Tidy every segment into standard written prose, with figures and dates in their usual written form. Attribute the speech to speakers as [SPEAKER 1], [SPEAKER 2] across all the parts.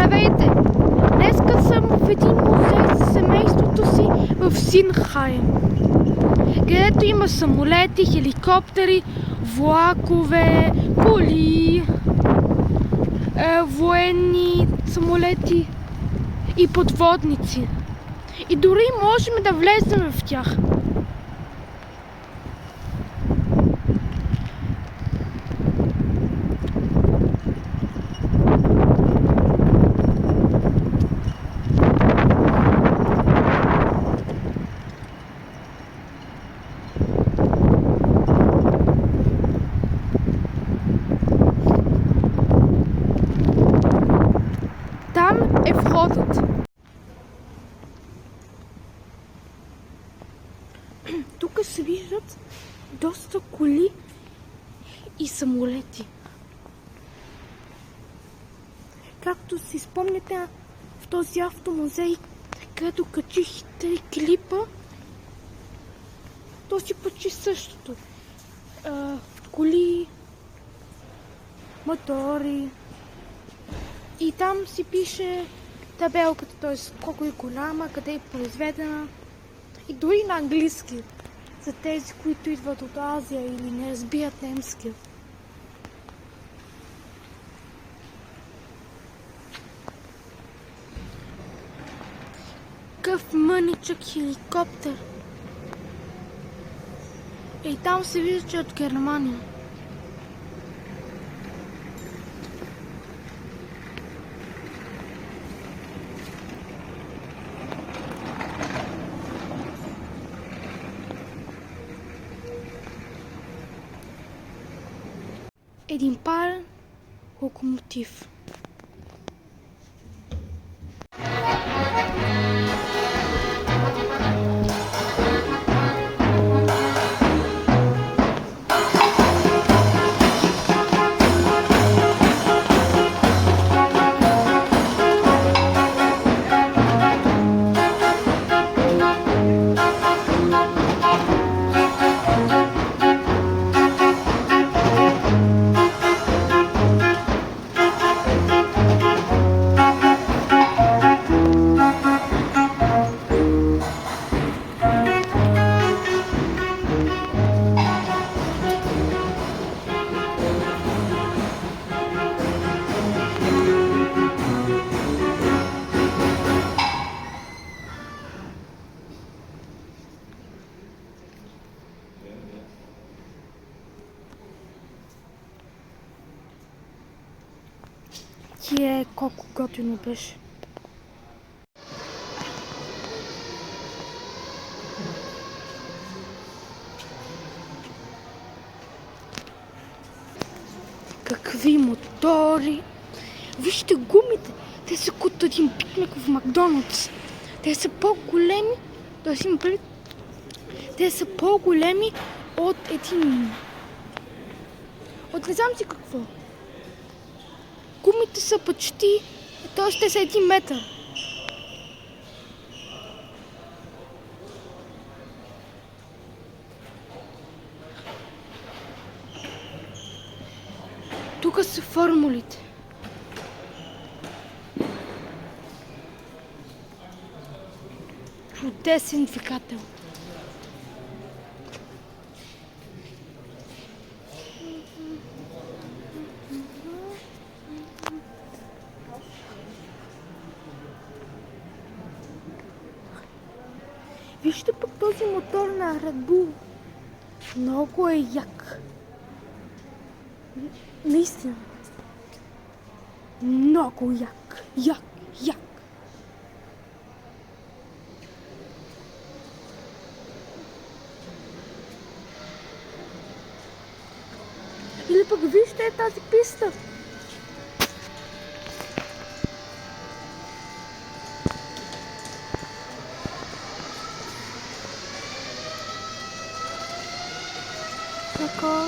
[SPEAKER 1] Здравейте! Днеска съм в един музей с семейството си в Синхайм, където има самолети, хеликоптери, влакове, коли, военни самолети и подводници. И дори можем да влезем в тях. Там е входът. Тук се виждат доста коли и самолети. Както си спомняте в този автомузей, където качих 3 клипа, този почти същото. Коли, мотори и там си пише табелката, т.е. колко е голяма, къде е произведена и дори на английски за тези, които идват от Азия или не разбират немски. Какъв мъничък хеликоптер. И там се вижда, че е от Германия. Един парен локомотив. Колко готино беше. Какви мотори! Вижте гумите! Те са като един пикник в Макдоналдс. Те са по-големи, те са по-големи от един... От не знам си какво. Гумите са почти, т.е. те са 1 метър. Тук са формулите. Чудесен двигател. Вижте пък този мотор на Red Bull. Много е як. Наистина. Много як. Як. Или пък вижте тази писта. Така.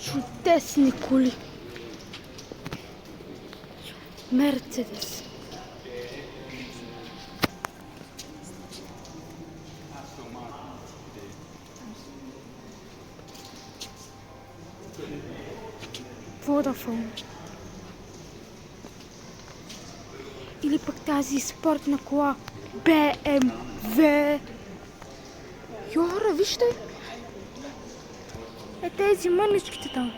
[SPEAKER 1] Чудесни коли. Мерцедес. Vodafone. Или пък тази спортна кола BMW. Йора, вижте! Тези мъничките там.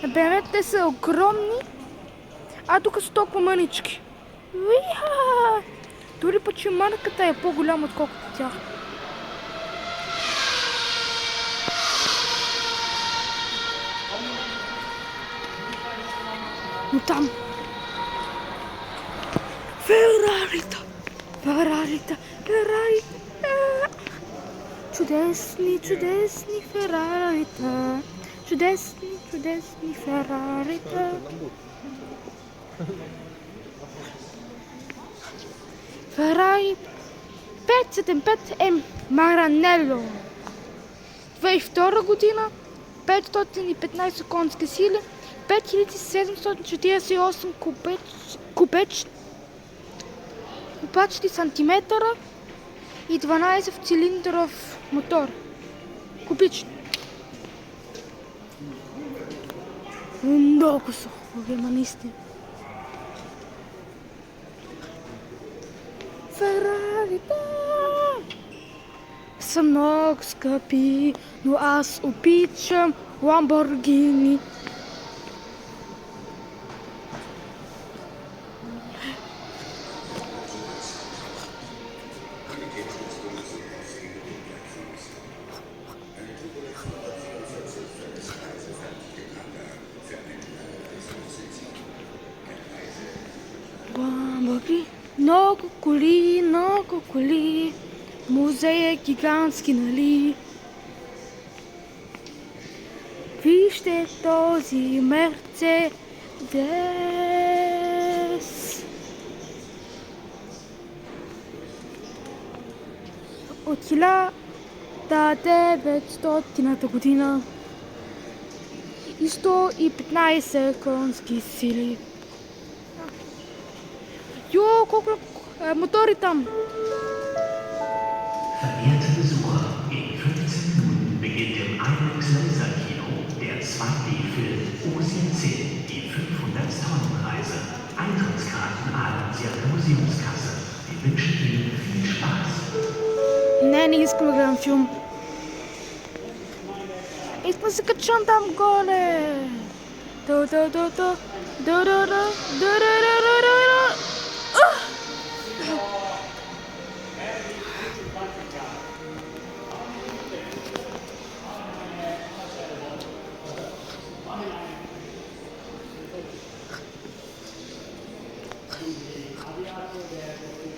[SPEAKER 1] На BMW те са огромни, а тук са толкова мънички. Уиха! Дори пък, че марката е по-голяма отколкото тях. Но там Ферарита! Чудесни Ферарита! Чудесни Ферарита! Ферари 575М Маранело. 2002 година, 515 конски сили, 5748 кубачни сантиметъра и 12 цилиндров мотор. Кубични. Много са хубави, наистина. Ферарите са много скъпи, но аз обичам Ламборгини. Ламборгини. Много коли, музей е гигантски, нали? Вижте този Мерцедес. От 1900 година и 115 конски сили. Йо, колко мотори там!
[SPEAKER 2] Verehrte Besucher, in 15 Minuten beginnt im IMAX Laserkino der 2D-Film Ocean 10, die 500-Tonnen-Reise. Eintrittskarten erhalten Sie an der Museumskasse. Wir wünschen Ihnen viel Spaß.
[SPEAKER 1] Не искам да гледам филм. Искам да се качам там горе.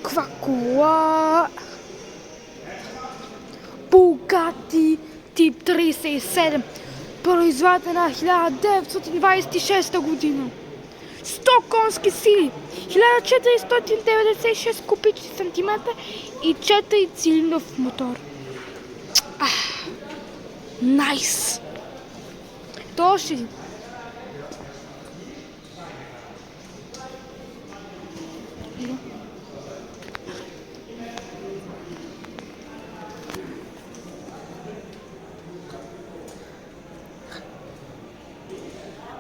[SPEAKER 1] Каква кола? Bugatti тип 37, произведена 1926 година. 100 конски сили, 1496 кубични сантиметра и 4 цилиндров мотор. Найс! То ще си.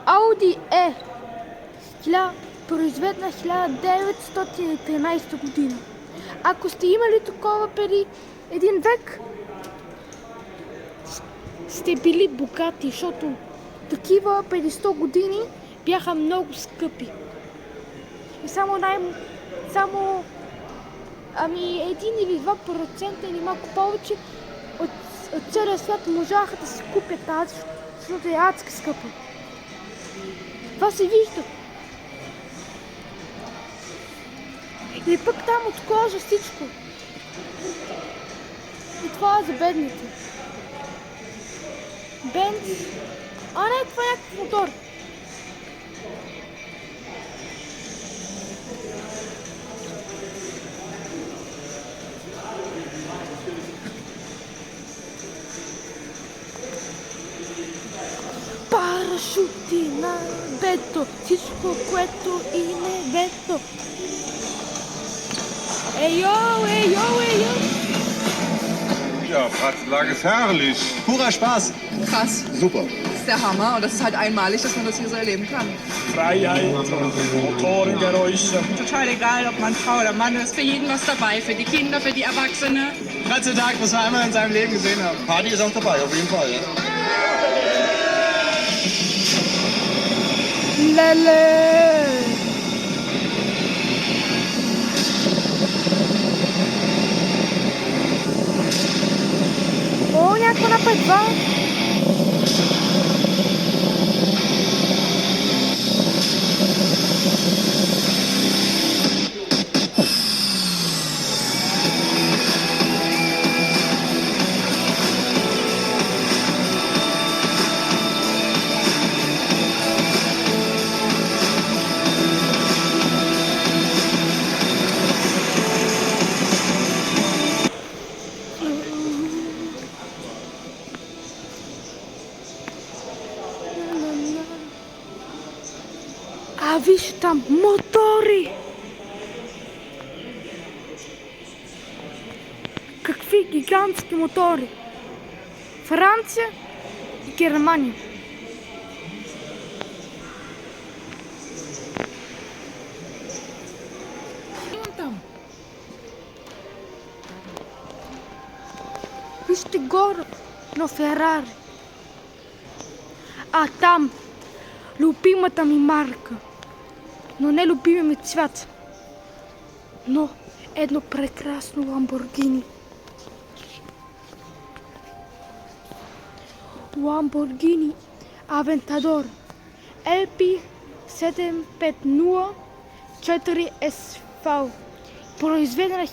[SPEAKER 1] Ауди е произведена 1913 година. Ако сте имали такова преди един век, сте били богати, защото такива преди 100 години бяха много скъпи. И само 1 или 2% или малко повече от целия свят можаха да си купят тази, защото е адски скъпа. Това се вижда. И пък там от кожа всичко. И това е за бедните. Бенц. А не, това е някакъв мотор. Парашути на бето, всичко, което и небето. Ей-йо, ей-йо, ей-йо.
[SPEAKER 3] Ja, Bratenlage ist herrlich.
[SPEAKER 4] Purer Spaß.
[SPEAKER 5] Krass.
[SPEAKER 4] Super.
[SPEAKER 3] ist der Hammer und das ist halt einmalig, dass man das hier so erleben kann.
[SPEAKER 4] Freiheit und Motorengeräusche.
[SPEAKER 5] Total egal, ob man Frau oder Mann ist, für jeden was dabei, für die Kinder, für die Erwachsene.
[SPEAKER 4] Ganze Tag muss man einmal in seinem Leben gesehen haben.
[SPEAKER 6] Party ist auch dabei, auf jeden Fall. Ja.
[SPEAKER 1] Lele! О, някакво напредва. А виж там мотори! Какви гигантски мотори! Франция и Германия. Вижте горе на Ферари. А там любимата ми марка. Но не любимия ми цвят. Но едно прекрасно Ламборгини. Ламборгини Авентадор LP 750 4SV. Произведена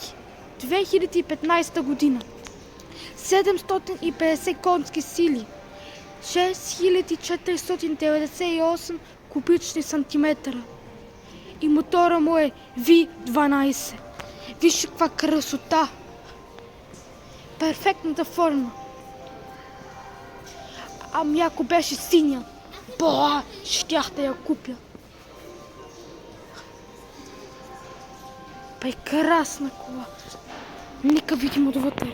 [SPEAKER 1] 2015 година. 750 конски сили. 6498 кубични сантиметра. И мотора му е V12. Виж каква красота! Перфектната форма. Ами ако беше синя, щях да я купя. Прекрасна кола. Нека видим отвътре.